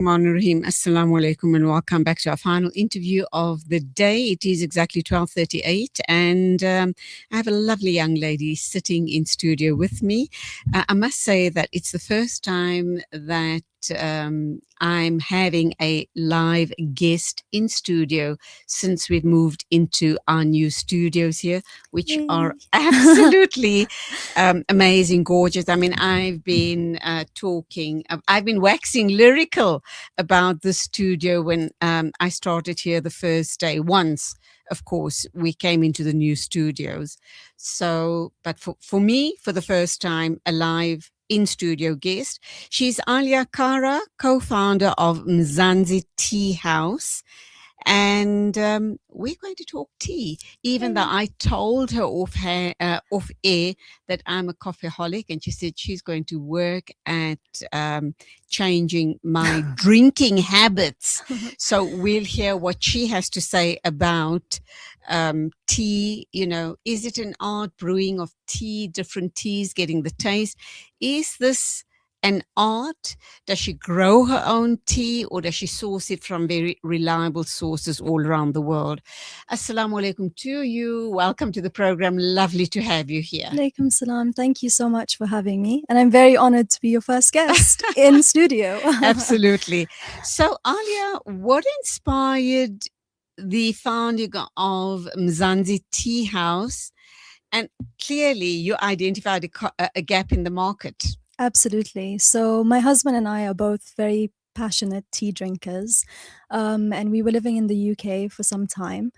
Rahim. Assalamu alaikum and welcome back to our final interview of the day. It is exactly 12:38 and I have a lovely young lady sitting in studio with me. I must say that it's the first time that I'm having a live guest in studio since we've moved into our new studios here, which are absolutely amazing, gorgeous. I mean, I've been I've been waxing lyrical about the studio when I started here the first day. Once, of course, we came into the new studios. So, but for me, for the first time, a live in-studio guest. She's Aaliyah Kara, co-founder of Mzansi Tea House. And we're going to talk tea, even though I told her off air that I'm a coffeeholic, and she said she's going to work at changing my drinking habits. So we'll hear what she has to say about tea. You know, is it an art, brewing of tea, different teas, getting the taste? Is this an art? Does she grow her own tea or does she source it from very reliable sources all around the world? Assalamu alaikum to you. Welcome to the program. Lovely to have you here. Alaikum salam. Thank you so much for having me. And I'm very honored to be your first guest in studio. Absolutely. So, Aaliyah, what inspired the founding of Mzansi Tea House? And clearly you identified a gap in the market. Absolutely. So my husband and I are both very passionate tea drinkers. And we were living in the UK for some time,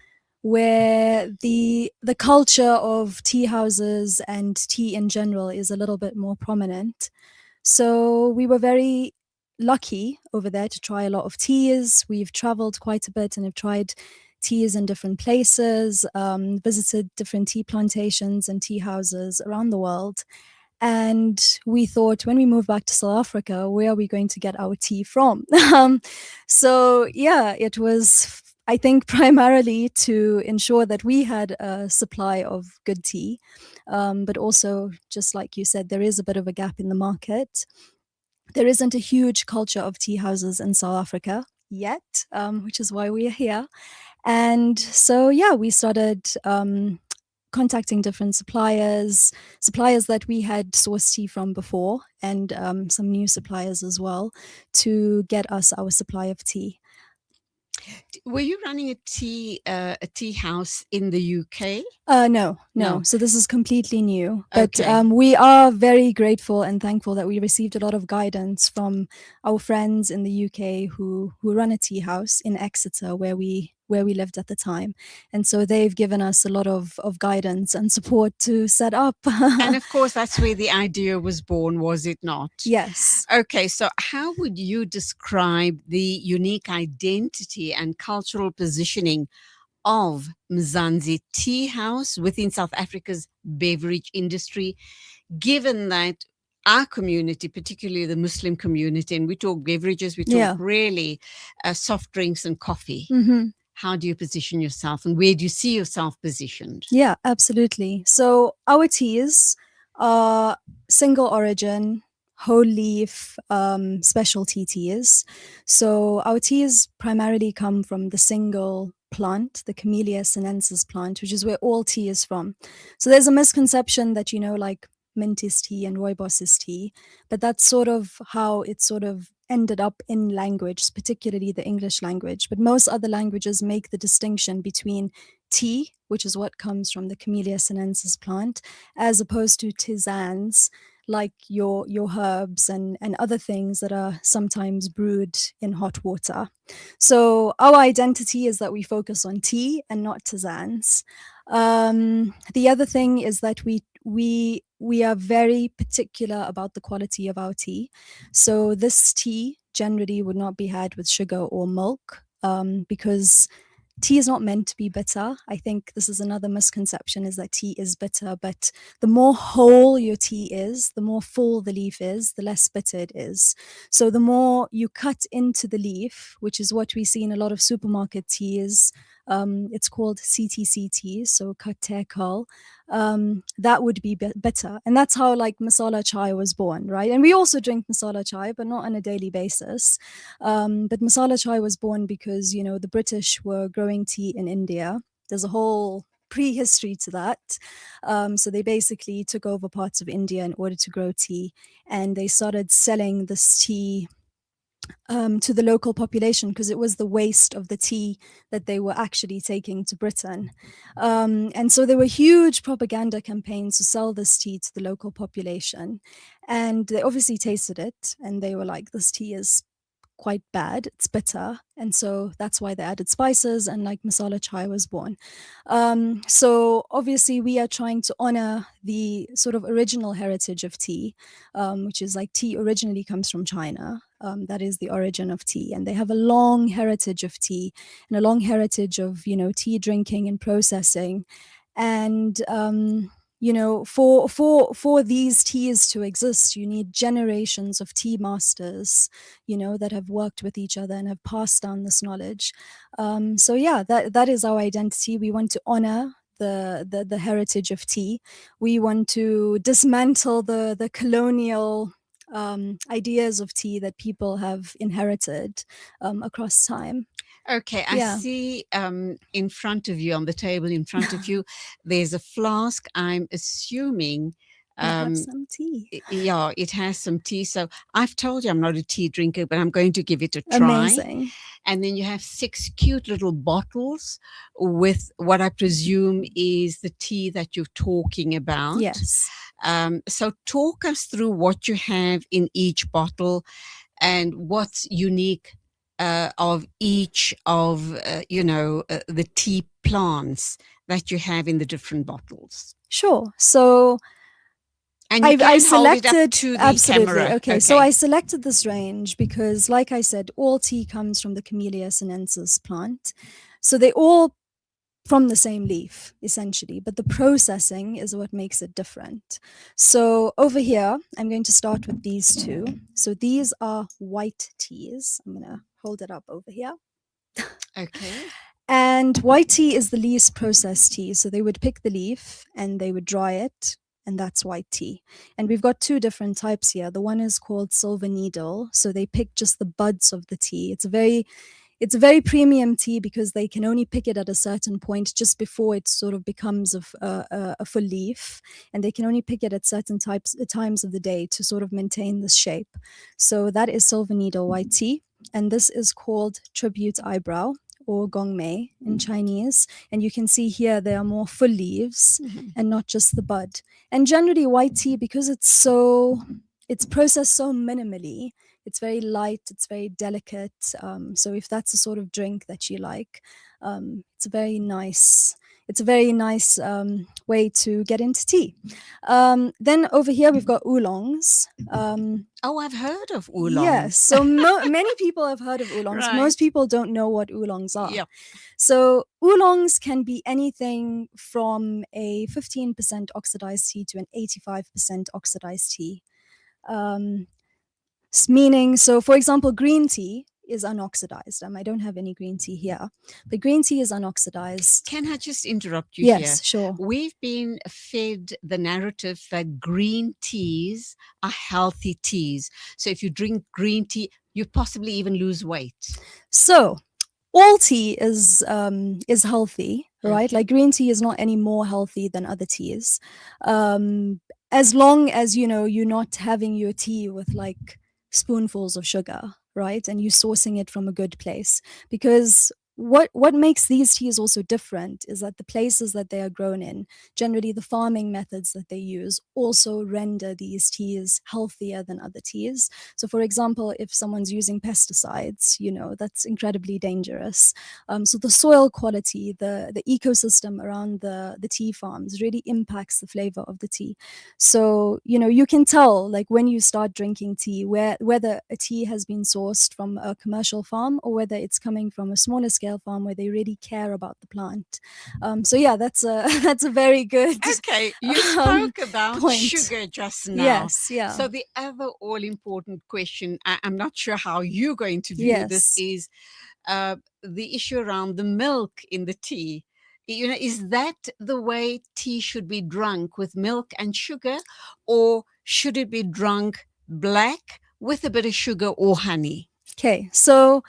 where the culture of tea houses and tea in general is a little bit more prominent. So we were very lucky over there to try a lot of teas. We've traveled quite a bit and have tried teas in different places, visited different tea plantations and tea houses around the world. And we thought, when we move back to South Africa, where are we going to get our tea from? So yeah, it was, I think, primarily to ensure that we had a supply of good tea. But also, just like you said, there is a bit of a gap in the market. There isn't a huge culture of tea houses in South Africa yet, which is why we are here. And so, yeah, we started contacting different suppliers that we had sourced tea from before, and some new suppliers as well, to get us our supply of tea. Were you running a tea house in the UK? No. So this is completely new. But Okay. we are very grateful and thankful that we received a lot of guidance from our friends in the UK who run a tea house in Exeter, where we lived at the time. And so they've given us a lot of guidance and support to set up. And of course, that's where the idea was born, was it not? Yes. Okay, so how would you describe the unique identity and cultural positioning of Mzansi Tea House within South Africa's beverage industry, given that our community, particularly the Muslim community, and we talk beverages, we talk really soft drinks and coffee. Mm-hmm. How do you position yourself and where do you see yourself positioned? Yeah, absolutely. So our teas are single origin, whole leaf, specialty teas. So our teas primarily come from the single plant, the Camellia sinensis plant, which is where all tea is from. So there's a misconception that, like mint is tea and rooibos is tea, but that's sort of how it sort of ended up in language, particularly the English language. But most other languages make the distinction between tea, which is what comes from the Camellia sinensis plant, as opposed to tisanes, like your herbs and other things that are sometimes brewed in hot water. So our identity is that we focus on tea and not tisanes. The other thing is that we are very particular about the quality of our tea. So this tea generally would not be had with sugar or milk, because tea is not meant to be bitter. I think this is another misconception, is that tea is bitter, but the more whole your tea is, the more full the leaf is, the less bitter it is. So the more you cut into the leaf, which is what we see in a lot of supermarket teas, It's called CTCT, so Kate Curl. That would be better. And that's how like masala chai was born, right? And we also drink masala chai, but not on a daily basis. But masala chai was born because, you know, the British were growing tea in India. There's a whole prehistory to that. So they basically took over parts of India in order to grow tea, and they started selling this tea to the local population because it was the waste of the tea that they were actually taking to Britain. And so there were huge propaganda campaigns to sell this tea to the local population. And they obviously tasted it and they were like, this tea is quite bad, it's bitter, and so that's why they added spices, and like masala chai was born. So obviously we are trying to honor the sort of original heritage of tea, which is like tea originally comes from China. That is the origin of tea, and they have a long heritage of tea and a long heritage of, you know, tea drinking and processing. And you know, for these teas to exist, you need generations of tea masters, you know, that have worked with each other and have passed down this knowledge. So yeah, that is our identity. We want to honor the heritage of tea. We want to dismantle the colonial ideas of tea that people have inherited across time. Okay, I Yeah. see in front of you, on the table in front of you, there's a flask. I'm assuming, We have some tea. yeah, it has some tea. So I've told you I'm not a tea drinker, but I'm going to give it a try. Amazing. And then you have 6 cute little bottles with what I presume is the tea that you're talking about. Yes. So talk us through what you have in each bottle and what's unique of each of, the tea plants that you have in the different bottles. Sure. So And you I can hold it up selected to the absolutely. camera. Okay, so I selected this range because, like I said, all tea comes from the Camellia sinensis plant. So they all from the same leaf, essentially, but the processing is what makes it different. So over here, I'm going to start with these two. So these are white teas. I'm going to hold it up over here. Okay. And white tea is the least processed tea. So they would pick the leaf and they would dry it, and that's white tea. And we've got two different types here. The one is called silver needle. So they pick just the buds of the tea. It's a very premium tea because they can only pick it at a certain point just before it sort of becomes a full leaf, and they can only pick it at certain times of the day to sort of maintain this shape. So that is silver needle white tea, and this is called tribute eyebrow or gongmei in Chinese. And you can see here there are more full leaves and not just the bud. And generally white tea, because it's processed so minimally, it's very light, it's very delicate. So if that's the sort of drink that you like, it's a very nice way to get into tea. Then over here we've got oolongs. I've heard of oolongs. Yes, so many people have heard of oolongs. Right. Most people don't know what oolongs are. Yep. So oolongs can be anything from a 15% oxidized tea to an 85% oxidized tea. Meaning, so for example, green tea is unoxidized. I don't have any green tea here, but green tea is unoxidized. Can I just interrupt you here? Yes, sure. We've been fed the narrative that green teas are healthy teas. So if you drink green tea, you possibly even lose weight. So all tea is healthy, right? Okay. Like green tea is not any more healthy than other teas. As long as, you're not having your tea with like spoonfuls of sugar, right? And you're sourcing it from a good place. Because what makes these teas also different is that the places that they are grown in, generally the farming methods that they use, also render these teas healthier than other teas. So for example, if someone's using pesticides, that's incredibly dangerous. So the soil quality, the ecosystem around the tea farms really impacts the flavor of the tea. So, you can tell, like when you start drinking tea, whether a tea has been sourced from a commercial farm or whether it's coming from a smaller scale farm where they really care about the plant. So yeah, that's a very good. Okay, you spoke about point. Sugar just now. Yes, yeah. So the other all important question, I'm not sure how you're going to view Yes. this, is the issue around the milk in the tea. Is that the way tea should be drunk, with milk and sugar, or should it be drunk black with a bit of sugar or honey? Okay, so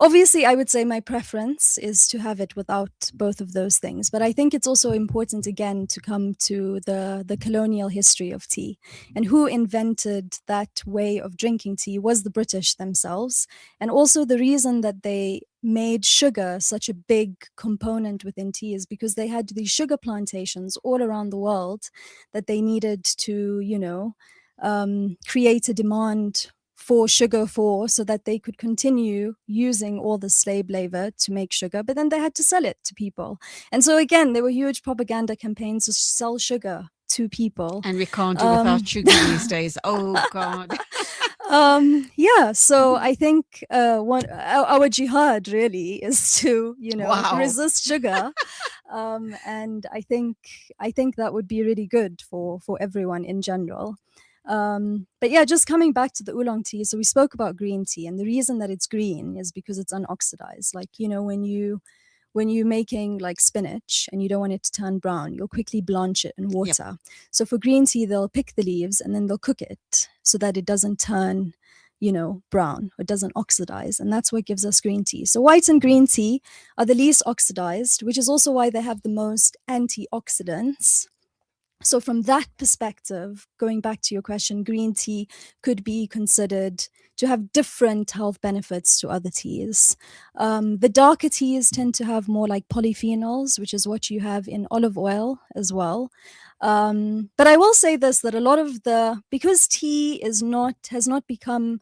obviously, I would say my preference is to have it without both of those things. But I think it's also important, again, to come to the colonial history of tea. And who invented that way of drinking tea was the British themselves. And also, the reason that they made sugar such a big component within tea is because they had these sugar plantations all around the world that they needed to, create a demand for sugar for, so that they could continue using all the slave labor to make sugar, but then they had to sell it to people. And so again, there were huge propaganda campaigns to sell sugar to people. And we can't do without sugar these days. Oh God. So I think our jihad really is to Wow. resist sugar, and I think that would be really good for everyone in general. But yeah, just coming back to the oolong tea. So we spoke about green tea, and the reason that it's green is because it's unoxidized. Like, when you're making like spinach and you don't want it to turn brown, you'll quickly blanch it in water. Yep. So for green tea, they'll pick the leaves and then they'll cook it so that it doesn't turn, brown, or it doesn't oxidize. And that's what gives us green tea. So white and green tea are the least oxidized, which is also why they have the most antioxidants. So from that perspective, going back to your question, green tea could be considered to have different health benefits to other teas. The darker teas tend to have more like polyphenols, which is what you have in olive oil as well. But I will say this, that a lot of because tea has not become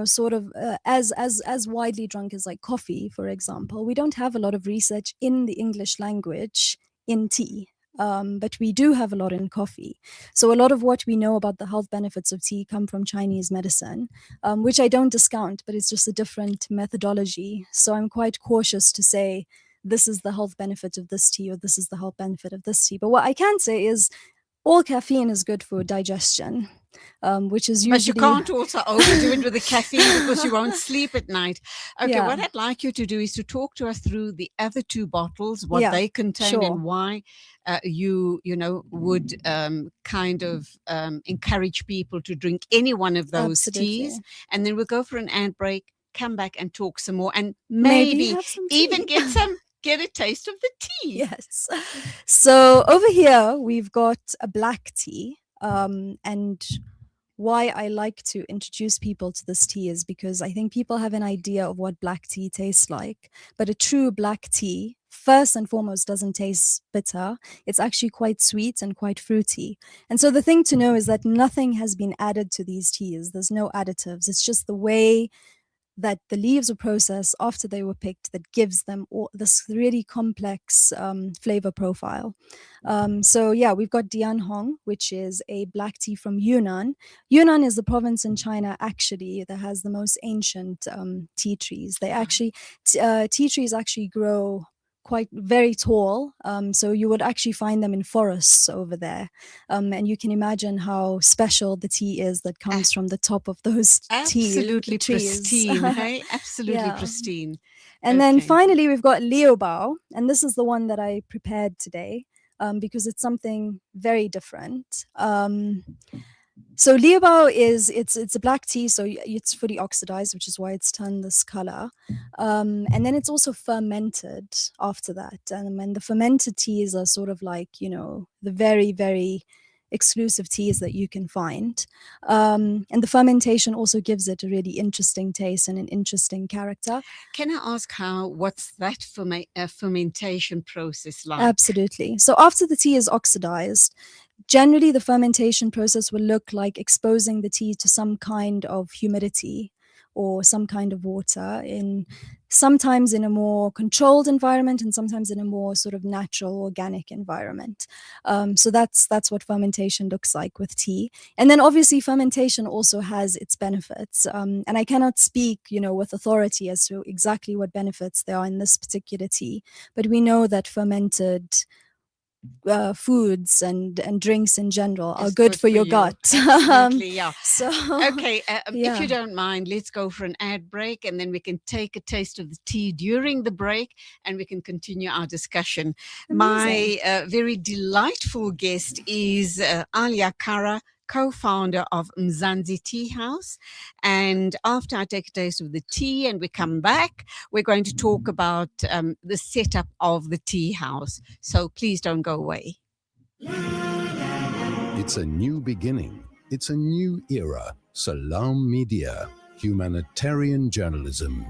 sort of as widely drunk as like coffee, for example, we don't have a lot of research in the English language in tea. But we do have a lot in coffee. So a lot of what we know about the health benefits of tea come from Chinese medicine, which I don't discount, but it's just a different methodology. So I'm quite cautious to say this is the health benefit of this tea or this is the health benefit of this tea. But what I can say is all caffeine is good for digestion. Which is usually... But you can't also overdo it with the caffeine because you won't sleep at night. Okay, what I'd like you to do is to talk to us through the other two bottles, what they contain, and why you would kind of encourage people to drink any one of those teas. And then we'll go for an ad break, come back and talk some more, and maybe even get a taste of the tea. Yes. So over here, we've got a black tea. And why I like to introduce people to this tea is because I think people have an idea of what black tea tastes like. But a true black tea, first and foremost, doesn't taste bitter. It's actually quite sweet and quite fruity. And so the thing to know is that nothing has been added to these teas. There's no additives. It's just the way that the leaves were processed after they were picked that gives them this really complex flavor profile. We've got Dian Hong, which is a black tea from Yunnan. Yunnan is the province in China, actually, that has the most ancient tea trees. Tea trees actually grow quite very tall, so you would actually find them in forests over there, and you can imagine how special the tea is that comes from the top of those absolutely trees. Pristine. Hey, absolutely pristine. And then finally we've got Liu Bao, and this is the one that I prepared today because it's something very different. So Liu Bao it's a black tea, so it's fully oxidized, which is why it's turned this color. And then it's also fermented after that. And the fermented teas are sort of like, the very, very exclusive teas that you can find. And the fermentation also gives it a really interesting taste and an interesting character. Can I ask what's that fermentation process like? Absolutely. So after the tea is oxidized, generally the fermentation process will look like exposing the tea to some kind of humidity or some kind of water, sometimes in a more controlled environment and sometimes in a more sort of natural organic environment. So that's what fermentation looks like with tea. And then obviously fermentation also has its benefits. And I cannot speak, with authority as to exactly what benefits there are in this particular tea, but we know that fermented foods and drinks in general are It's good for your you. gut. Absolutely, yeah. So Okay, if yeah, you don't mind, let's go for an ad break and then we can take a taste of the tea during the break and we can continue our discussion. amazing. My very delightful guest is Aaliyah Kara, co-founder of Mzansi Tea House. And after I take a taste of the tea and we come back, we're going to talk about the setup of the tea house. So please don't go away. It's a new beginning. It's a new era. Salam Media, humanitarian journalism.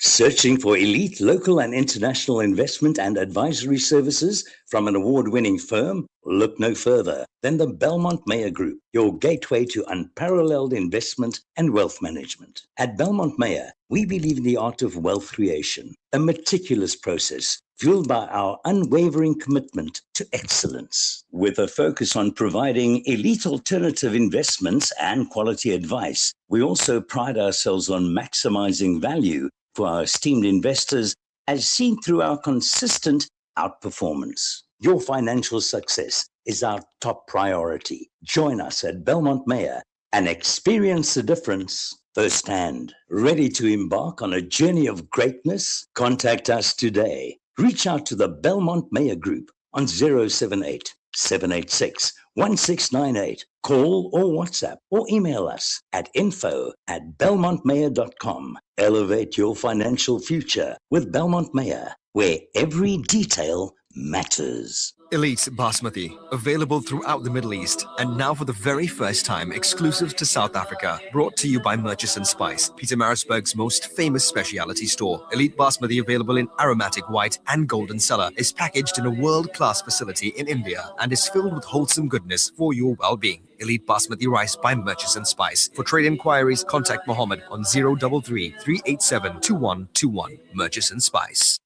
Searching for elite local and international investment and advisory services from an award-winning firm? Look no further than the Belmont Mayer Group, your gateway to unparalleled investment and wealth management. At Belmont Mayer, we believe in the art of wealth creation, a meticulous process fueled by our unwavering commitment to excellence. With a focus on providing elite alternative investments and quality advice, we also pride ourselves on maximizing value for our esteemed investors, as seen through our consistent outperformance. Your financial success is our top priority. Join us at Belmont Mayer and experience the difference firsthand. Ready to embark on a journey of greatness? Contact us today. Reach out to the Belmont Mayer Group on 078 786 1698. Call or WhatsApp or email us at info@belmontmayer.com. Elevate your financial future with Belmont Mayer, where every detail matters. Elite Basmati, available throughout the Middle East, and now for the very first time exclusive to South Africa. Brought to you by Murchison Spice, Pietermaritzburg's most famous specialty store. Elite Basmati, available in aromatic white and golden cellar, is packaged in a world-class facility in India and is filled with wholesome goodness for your well-being. Elite Basmati rice by Murchison Spice. For trade inquiries, contact Mohammed on 033 387 2121. Murchison Spice.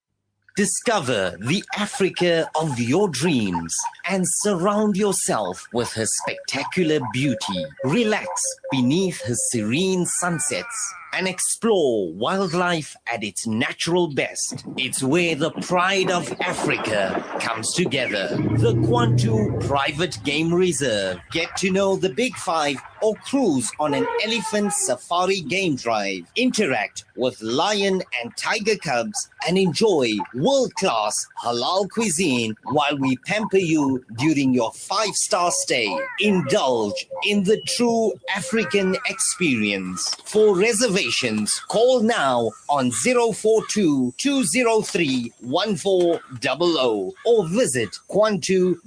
Discover the Africa of your dreams and surround yourself with her spectacular beauty. Relax beneath her serene sunsets and explore wildlife at its natural best. It's where the pride of Africa comes together. The Kwantu Private Game Reserve. Get to know the Big Five or cruise on an elephant safari game drive. Interact with lion and tiger cubs and enjoy world-class halal cuisine while we pamper you during your 5-star stay. Indulge in the true African experience. For reservations, call now on 042-203-1400 or visit kwantu.co.za.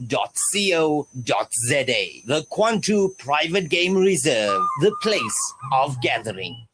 The Kwantu Private Game Reserve, the place of gathering.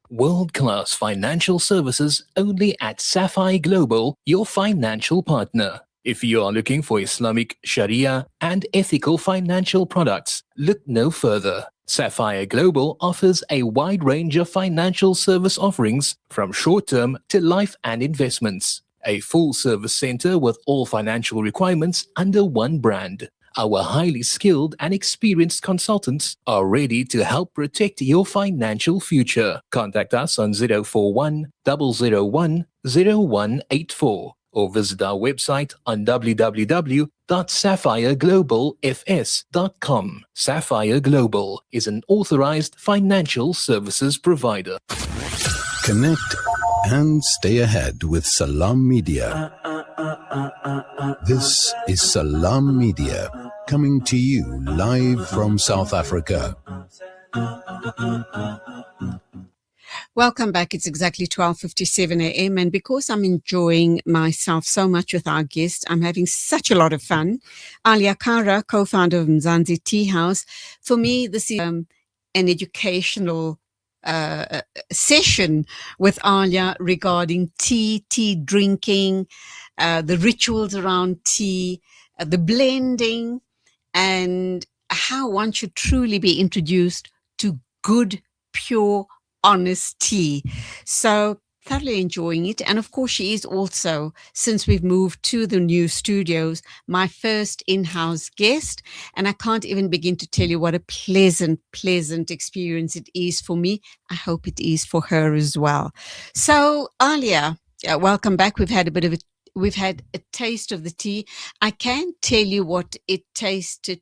World-class financial services only at Sapphire Global, your financial partner. If you are looking for Islamic, Sharia, and ethical financial products, look no further. Sapphire Global offers a wide range of financial service offerings from short-term to life and investments. A full-service center with all financial requirements under one brand. Our highly skilled and experienced consultants are ready to help protect your financial future. Contact us on 041 001 0184 or visit our website on www.sapphireglobalfs.com. Sapphire Global is an authorized financial services provider. Connect and stay ahead with Salam Media. This is Salam Media, coming to you live from South Africa. Welcome back. It's exactly 12:57 a.m. And because I'm enjoying myself so much with our guest, I'm having such a lot of fun. Aaliyah Kara, co-founder of Mzansi Tea House. For me, this is an educational session with Aaliyah regarding tea drinking, the rituals around tea, the blending, and how one should truly be introduced to good, pure, honest tea. So thoroughly enjoying it. And of course, she is also, since we've moved to the new studios, my first in-house guest. And I can't even begin to tell you what a pleasant experience it is for me. I hope it is for her as well. So Aaliyah, welcome back. We've had a bit of we've had a taste of the tea. I can't tell you what it tasted,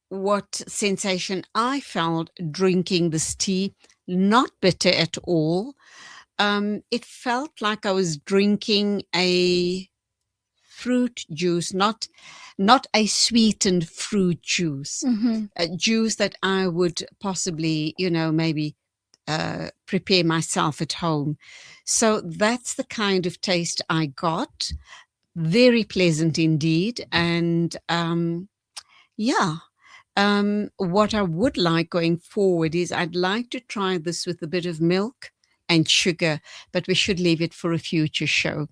what sensation I felt drinking this tea. Not bitter at all. It felt like I was drinking a fruit juice, not a sweetened fruit juice, a juice that I would possibly, maybe prepare myself at home. So that's the kind of taste I got. Very pleasant indeed. And what I would like going forward is I'd like to try this with a bit of milk and sugar, but we should leave it for a future show.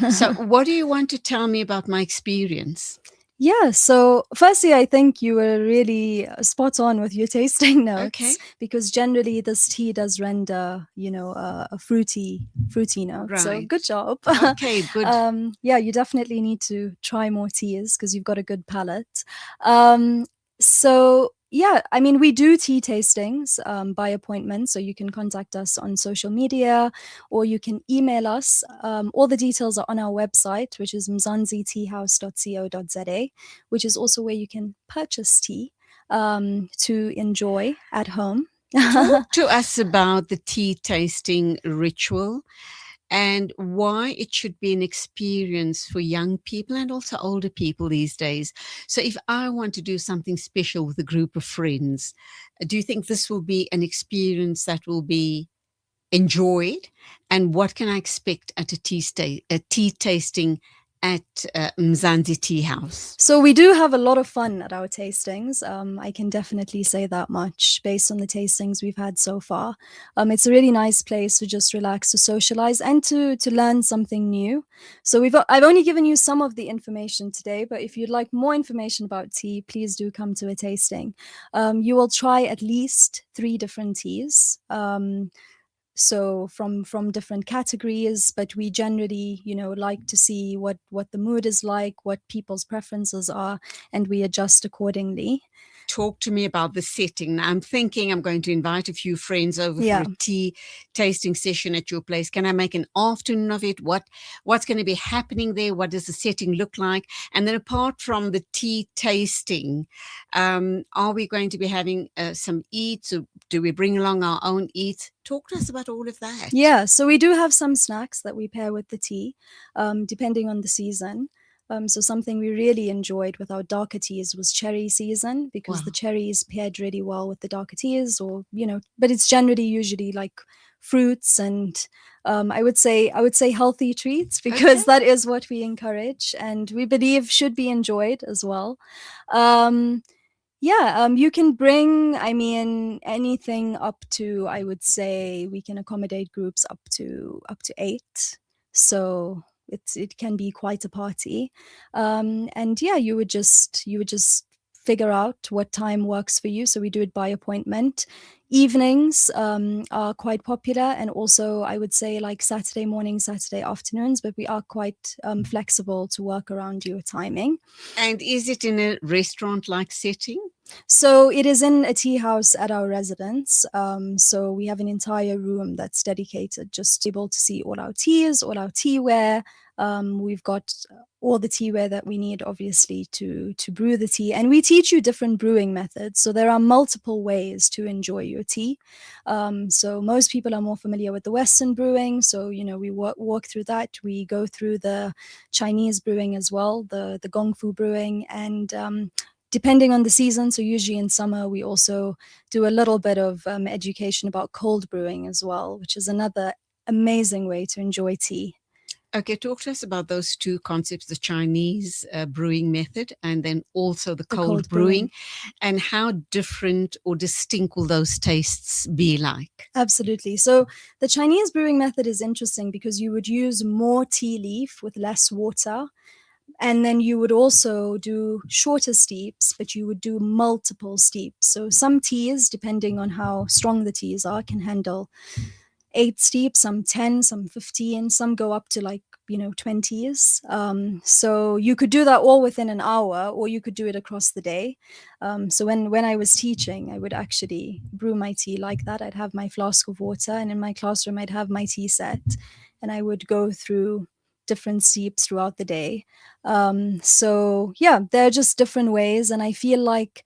So what do you want to tell me about my experience? Yeah, so firstly, I think you were really spot on with your tasting notes, Okay. because generally this tea does render, a fruity note. So Right. good job. Okay, good. Yeah, you definitely need to try more teas because you've got a good palate. So yeah, I mean, we do tea tastings by appointment, so you can contact us on social media or you can email us. All the details are on our website, which is mzansi.co.za, which is also where you can purchase tea to enjoy at home. Talk to us about the tea tasting ritual and why it should be an experience for young people and also older people these days. So if I want to do something special with a group of friends, do you think this will be an experience that will be enjoyed? And what can I expect at a tea tasting at Mzansi Tea House? So we do have a lot of fun at our tastings. I can definitely say that much based on the tastings we've had so far. It's a really nice place to just relax, to socialize, and to learn something new. So I've only given you some of the information today, but if you'd like more information about tea, please do come to a tasting. You will try at least 3 different teas. So from different categories, but we generally like to see what the mood is like, what people's preferences are, and we adjust accordingly. Talk to me about the setting. Now, I'm thinking I'm going to invite a few friends over Yeah. for a tea tasting session at your place. Can I make an afternoon of it? What's going to be happening there? What does the setting look like? And then apart from the tea tasting, are we going to be having some eats, or do we bring along our own eats? Talk to us about all of that. Yeah, so we do have some snacks that we pair with the tea, depending on the season. So something we really enjoyed with our darker teas was cherry season, because the Wow. cherries paired really well with the darker teas, or but it's generally usually like fruits and I would say healthy treats, because Okay. that is what we encourage and we believe should be enjoyed as well. You can bring, I mean, anything up to, I would say we can accommodate groups up to 8. So it can be quite a party. And yeah, you would just figure out what time works for you. So we do it by appointment. Evenings are quite popular, and also I would say like Saturday morning, Saturday afternoons, but we are quite flexible to work around your timing. And is it in a restaurant-like setting? So it is in a tea house at our residence. So we have an entire room that's dedicated just able to see all our teas, all our teaware. We've got all the teaware that we need, obviously, to brew the tea. And we teach you different brewing methods. So there are multiple ways to enjoy your tea. So most people are more familiar with the Western brewing. So, we walk through that. We go through the Chinese brewing as well, the Gongfu brewing, and depending on the season, so usually in summer, we also do a little bit of education about cold brewing as well, which is another amazing way to enjoy tea. Okay, talk to us about those 2 concepts, the Chinese brewing method and then also the cold brewing, and how different or distinct will those tastes be like? Absolutely. So the Chinese brewing method is interesting because you would use more tea leaf with less water. And then you would also do shorter steeps, but you would do multiple steeps. So some teas, depending on how strong the teas are, can handle 8 steeps, some 10, some 15, some go up to 20s. So you could do that all within an hour, or you could do it across the day. So when I was teaching, I would actually brew my tea like that. I'd have my flask of water, and in my classroom, I'd have my tea set, and I would go through different steeps throughout the day. So yeah, there are just different ways. And I feel like,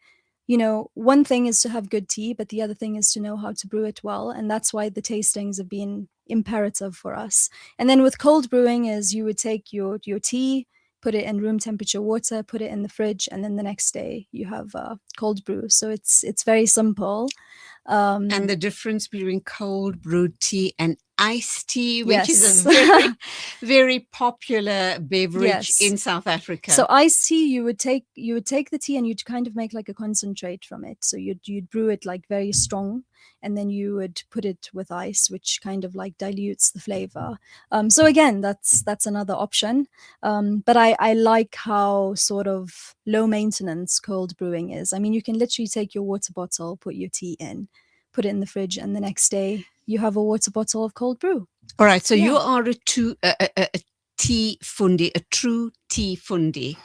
one thing is to have good tea, but the other thing is to know how to brew it well. And that's why the tastings have been imperative for us. And then with cold brewing is you would take your tea, put it in room temperature water, put it in the fridge, and then the next day you have cold brew. So it's very simple. And the difference between cold brewed tea and iced tea, which is a Yes. very, very popular beverage Yes. in South Africa. So iced tea, you would take the tea and you'd kind of make like a concentrate from it. So you'd brew it like very strong, and then you would put it with ice, which kind of like dilutes the flavor. So again, that's another option. But I like how sort of low maintenance cold brewing is. I mean, you can literally take your water bottle, put your tea in, put it in the fridge, and the next day you have a water bottle of cold brew. All right. So you Yeah. are a tea fundi, a true tea fundi.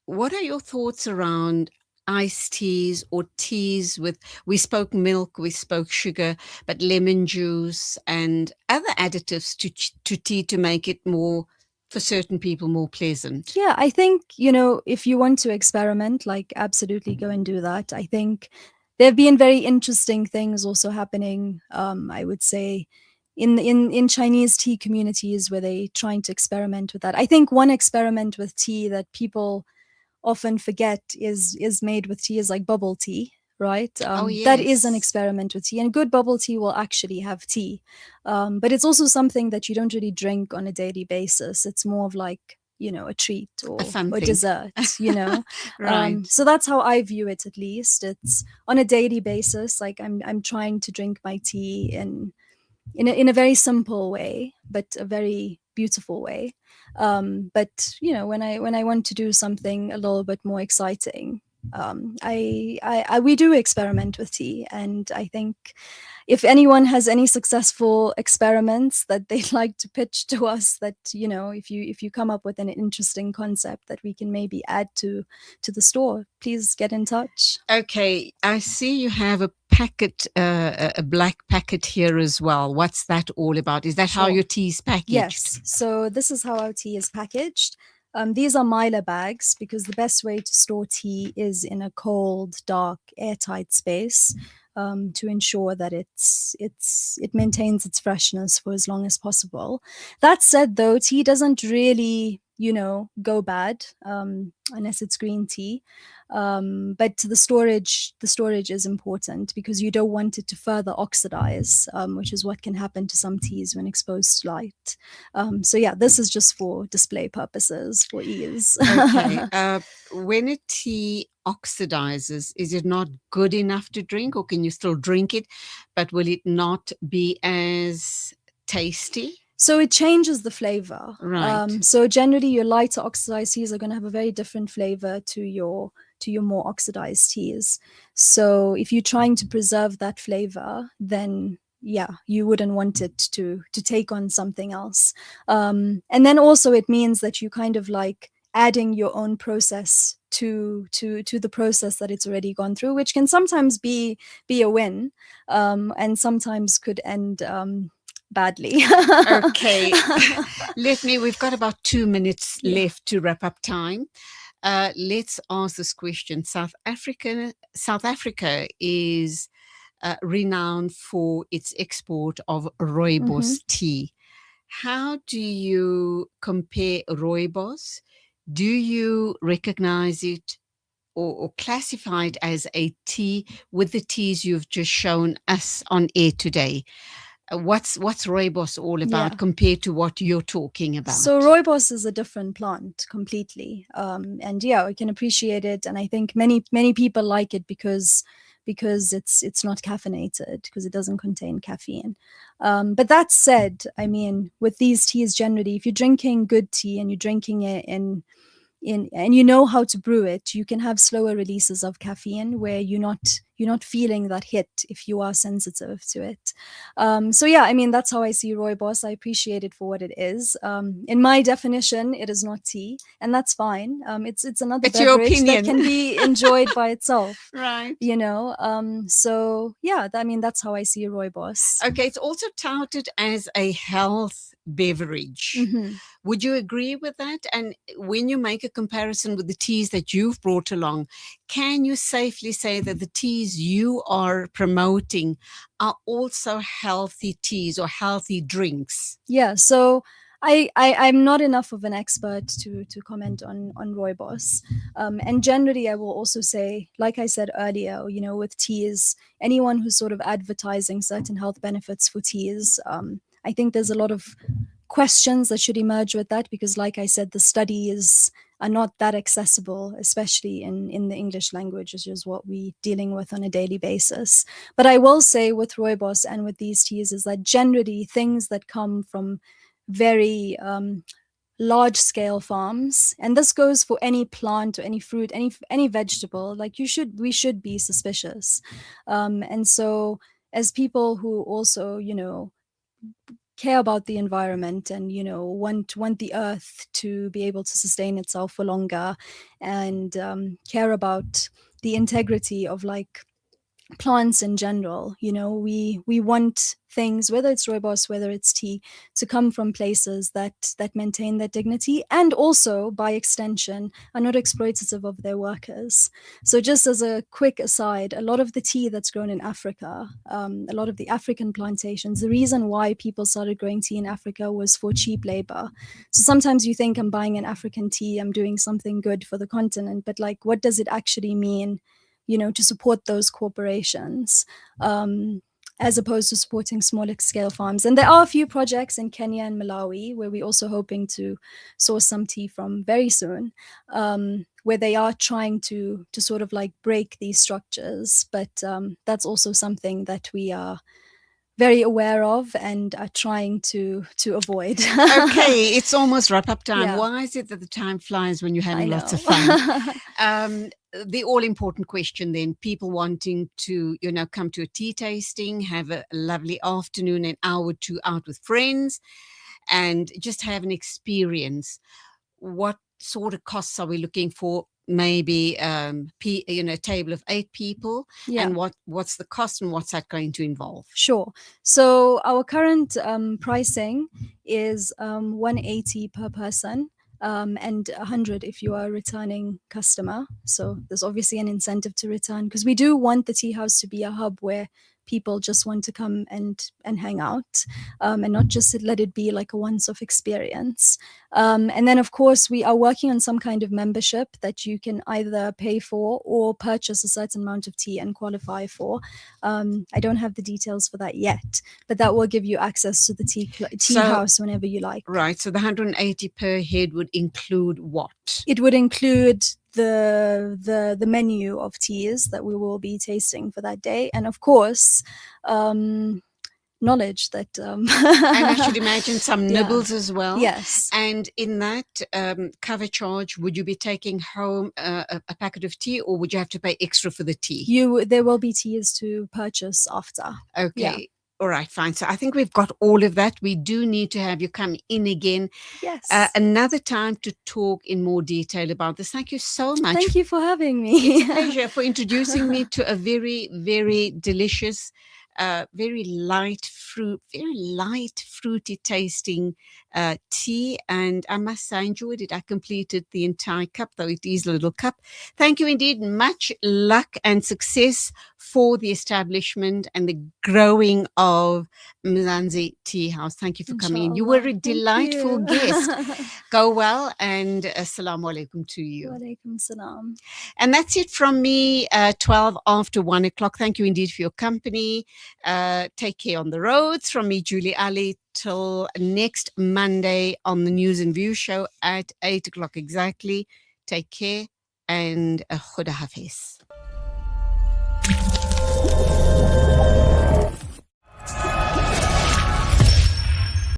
What are your thoughts around iced teas or teas with, we spoke milk, we spoke sugar, but lemon juice and other additives to tea to make it more, for certain people, more pleasant? Yeah, I think, if you want to experiment, like absolutely go and do that. I think there have been very interesting things also happening, I would say, in Chinese tea communities where they trying to experiment with that. I think one experiment with tea that people often forget is made with tea is like bubble tea, right? That is an yes. experiment with tea, and good bubble tea will actually have tea. But it's also something that you don't really drink on a daily basis. It's more of like, a treat or fun or thing. dessert, Right. So that's how I view it, at least. It's on a daily basis. Like I'm trying to drink my tea in a very simple way, but a very beautiful way. But when I want to do something a little bit more exciting, we do experiment with tea, and I think if anyone has any successful experiments that they'd like to pitch to us, that if you come up with an interesting concept that we can maybe add to the store, please get in touch. Okay, I see you have a packet, a black packet here as well. What's that all about? Is that how Sure. your tea's packaged? Yes. So this is how our tea is packaged. These are mylar bags because the best way to store tea is in a cold, dark, airtight space, to ensure that it maintains its freshness for as long as possible. That said, though, tea doesn't really go bad unless it's green tea. But the storage is important because you don't want it to further oxidize, which is what can happen to some teas when exposed to light. So yeah, this is just for display purposes, for ease. Okay. When a tea oxidizes, is it not good enough to drink, or can you still drink it, but will it not be as tasty? So it changes the flavor. Right. So generally, your lighter oxidized teas are going to have a very different flavor to your more oxidized teas. So if you're trying to preserve that flavor, then yeah, you wouldn't want it to take on something else. And then also it means that you kind of like adding your own process to the process that it's already gone through, which can sometimes be a win, and sometimes could end badly. Okay. We've got about 2 minutes left to wrap up time. Let's ask this question. South Africa is renowned for its export of rooibos tea. How do you compare rooibos? Do you recognize it or classify it as a tea with the teas you've just shown us on air today? What's rooibos all about compared to what you're talking about? So rooibos is a different plant completely, and yeah, I can appreciate it, and I think many people like it because it's not caffeinated, because it doesn't contain caffeine. But that said, I mean, with these teas generally, if you're drinking good tea and you're drinking it and you know how to brew it, you can have slower releases of caffeine where you're you're not feeling that hit if you are sensitive to it. So yeah, I mean, that's how I see rooibos. I appreciate it for what it is. In my definition, it is not tea, and that's fine. It's another It's your beverage that opinion. can be enjoyed by itself. Right. You know, so yeah, I mean, that's how I see rooibos. Okay, it's also touted as a health beverage. Mm-hmm. Would you agree with that? And when you make a comparison with the teas that you've brought along, can you safely say that the teas you are promoting are also healthy teas or healthy drinks? Yeah, so I'm not enough of an expert to comment on rooibos, and generally I will also say, like I said earlier, you know, with teas, anyone who's sort of advertising certain health benefits for teas, I think there's a lot of questions that should emerge with that, because like I said, the studies are not that accessible, especially in the English language, which is what we're dealing with on a daily basis. But I will say with rooibos and with these teas is that generally things that come from very large scale farms, and this goes for any plant or any fruit, any vegetable, like we should be suspicious. And so as people who also, you know, care about the environment and, you know, want the earth to be able to sustain itself for longer, and care about the integrity of like plants in general, you know, we want things, whether it's rooibos, whether it's tea, to come from places that maintain their dignity, and also by extension are not exploitative of their workers. So just as a quick aside, a lot of the tea that's grown in Africa, a lot of the African plantations, the reason why people started growing tea in Africa was for cheap labor. So sometimes you think I'm buying an African tea, I'm doing something good for the continent, but like, what does it actually mean, you know, to support those corporations, as opposed to supporting smaller scale farms? And there are a few projects in Kenya and Malawi where we're also hoping to source some tea from very soon, where they are trying to sort of like break these structures. But that's also something that we are very aware of and are trying to avoid. Okay, it's almost wrap up time. Yeah. Why is it that the time flies when you're I having know. lots of fun? The all important question then, people wanting to, you know, come to a tea tasting, have a lovely afternoon, an hour or two out with friends, and just have an experience. What sort of costs are we looking for? Maybe you know, a table of 8 people, Yeah. and what's the cost and what's that going to involve? Sure. So our current pricing is 180 per person, and 100 if you are a returning customer. So there's obviously an incentive to return, because we do want the tea house to be a hub where people just want to come and hang out, and not just let it be like a once-off experience. And then, of course, we are working on some kind of membership that you can either pay for or purchase a certain amount of tea and qualify for. I don't have the details for that yet, but that will give you access to the tea house whenever you like. Right. So the 180 per head would include what? It would include the menu of teas that we will be tasting for that day, and of course knowledge that and I should imagine some Yeah. nibbles as well. Yes. And in that cover charge, would you be taking home a packet of tea, or would you have to pay extra for the tea? There will be teas to purchase after. Okay. Yeah. All right, fine. So I think we've got all of that. We do need to have you come in again Yes. another time to talk in more detail about this. Thank you so much. Thank you for having me. It's a pleasure for introducing me to a very, very delicious, very light fruity tasting tea. And I must say, I enjoyed it. I completed the entire cup, though it is a little cup. Thank you indeed. Much luck and success for the establishment and the growing of Mzansi Tea House. Thank you for coming in. You were a Inshallah. Thank delightful you. guest. Go well, and assalamu alaikum to you. Walaikum salam. And that's it from me, 12 after 1 o'clock. Thank you indeed for your company. Take care on the roads. From me, Julie Ali, till next Monday on the News and View show at 8 o'clock exactly. Take care, and Khuda Hafiz.